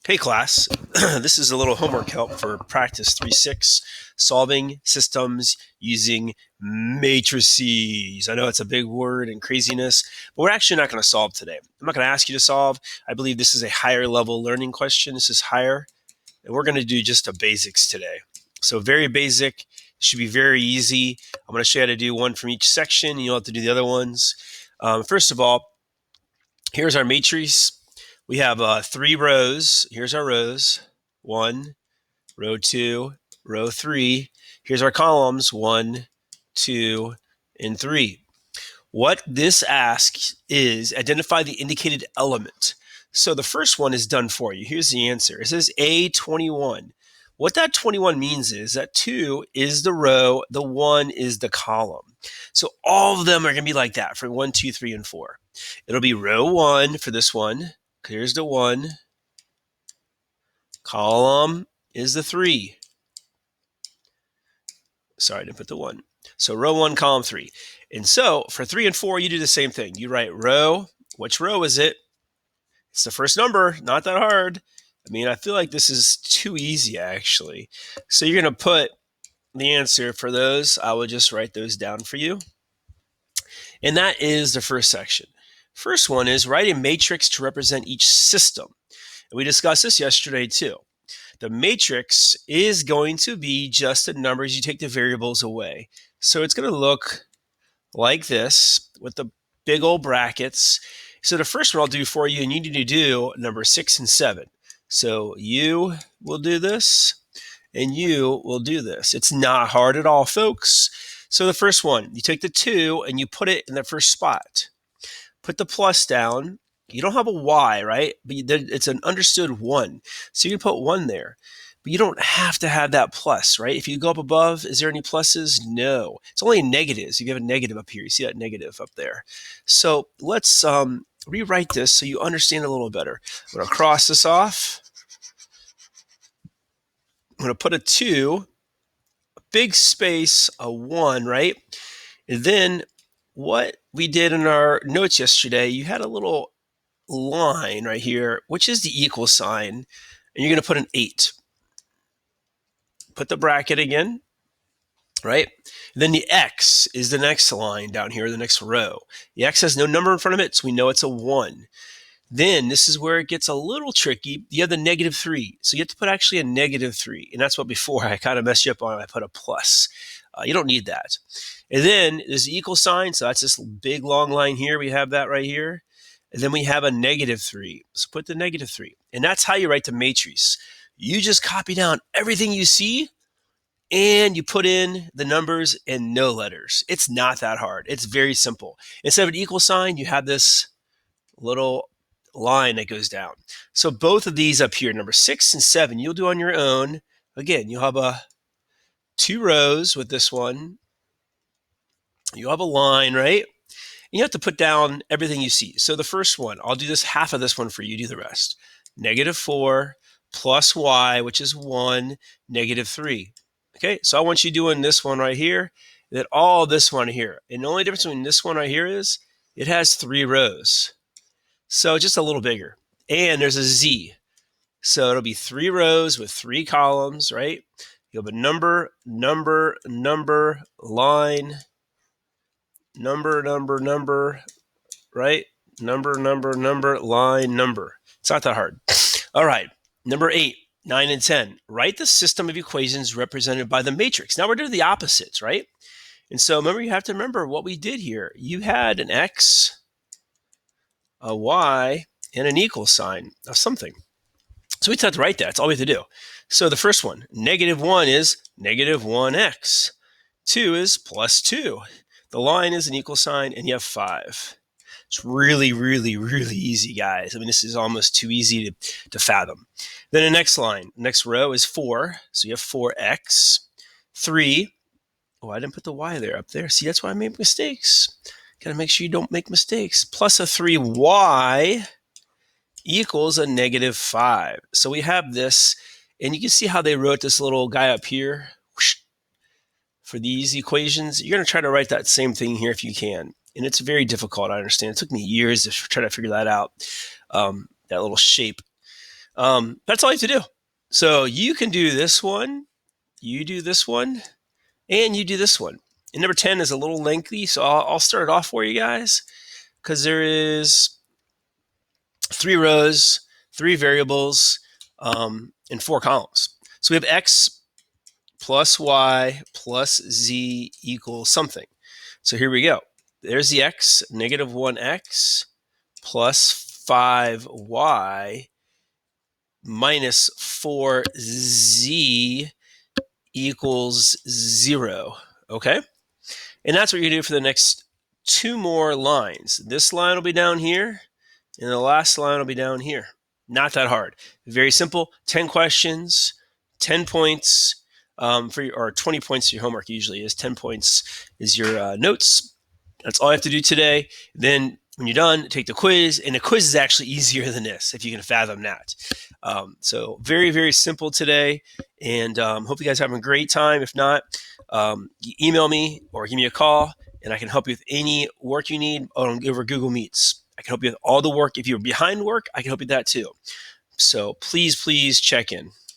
Hey class, this is a little homework help for practice 3-6, solving systems using matrices. I know it's a big word and craziness, but we're actually not going to solve today. I'm not going to ask you to solve. I believe this is a higher level learning question. This is higher, and we're going to do just the basics today. So very basic, it should be very easy. I'm going to show you how to do one from each section, and you'll have to do the other ones. First of all, here's our matrice. We have 3 rows. Here's our rows. 1, row 2, row 3. Here's our columns. 1, 2, and 3. What this asks is identify the indicated element. So the first one is done for you. Here's the answer. It says A21. What that 21 means is that 2 is the row, the 1 is the column. So all of them are going to be like that for 1, 2, 3, and 4. It'll be row 1 for this one. Here's the 1. Column is the 3. Sorry, I didn't put the 1. So row 1, column 3. And so for 3 and 4, you do the same thing. You write row. Which row is it? It's the first number. Not that hard. I mean, I feel like this is too easy, actually. So you're going to put the answer for those. I will just write those down for you. And that is the first section. First one is write a matrix to represent each system. And we discussed this yesterday too. The matrix is going to be just the numbers. You take the variables away. So it's going to look like this with the big old brackets. So the first one I'll do for you, and you need to do number 6 and 7. So you will do this, and you will do this. It's not hard at all, folks. So the first one, you take the 2 and you put it in the first spot. Put the plus down. You don't have a Y, right? But it's an understood 1. So you can put 1 there. But you don't have to have that plus, right? If you go up above, is there any pluses? No. It's only negatives. You have a negative up here. You see that negative up there. So let's rewrite this so you understand a little better. I'm going to cross this off. I'm going to put a 2, a big space, a 1, right? And then what we did in our notes yesterday, you had a little line right here, which is the equal sign, and you're going to put an 8. Put the bracket again, right? Then the X is the next line down here, the next row. The X has no number in front of it, so we know it's a 1. Then this is where it gets a little tricky. You have the negative 3. So you have to put actually a negative 3. And that's what before I kind of messed you up on. I put a plus. You don't need that. And then there's the equal sign. So that's this big long line here. We have that right here. And then we have a negative 3. So put the negative 3. And that's how you write the matrice. You just copy down everything you see and you put in the numbers and no letters. It's not that hard. It's very simple. Instead of an equal sign, you have this little line that goes down. So both of these up here, number 6 and 7, you'll do on your own. Again, you'll have 2 rows with this one. You'll have a line, right? You have to put down everything you see. So the first one, I'll do this half of this one for you. Do the rest. Negative 4 plus y, which is 1, negative 3. Okay, so I want you doing this one right here, then all this one here. And the only difference between this one right here is it has 3 rows. So just a little bigger. And there's a Z. So it'll be 3 rows with 3 columns, right? You have a number, number, number, line, number, right? Number, line, number. It's not that hard. All right, number 8, 9, and 10. Write the system of equations represented by the matrix. Now we're doing the opposites, right? And so remember, you have to remember what we did here. You had an X, a Y, and an equal sign of something. So we just have to write that. That's all we have to do. So the first one, negative 1 is negative 1x. 2 is plus 2. The line is an equal sign, and you have 5. It's really, really, really easy, guys. I mean, this is almost too easy to fathom. Then the next line, next row is 4. So you have 4x. 3. Oh, I didn't put the y there up there. See, that's why I make mistakes. Got to make sure you don't make mistakes. Plus a 3y equals a negative 5. So we have this, and you can see how they wrote this little guy up here. For these equations, you're going to try to write that same thing here if you can. And it's very difficult, I understand. It took me years to try to figure that out, that little shape. That's all you have to do. So you can do this one, you do this one, and you do this one. And number 10 is a little lengthy, so I'll start it off for you guys because there is 3 rows, 3 variables, and 4 columns. So we have x plus y plus z equals something. So here we go. There's the x, negative 1x plus 5y minus 4z equals 0. Okay? And that's what you do for the next 2 more lines. This line will be down here, and the last line will be down here. Not that hard. Very simple. 10 questions, 10 points for your, or 20 points for your homework usually is. 10 points is your notes. That's all I have to do today. Then when you're done, take the quiz, and the quiz is actually easier than this, if you can fathom that. So very, very simple today, and hope you guys are having a great time. If not, you email me or give me a call, and I can help you with any work you need over Google Meets. I can help you with all the work. If you're behind work, I can help you with that too. So please, please check in.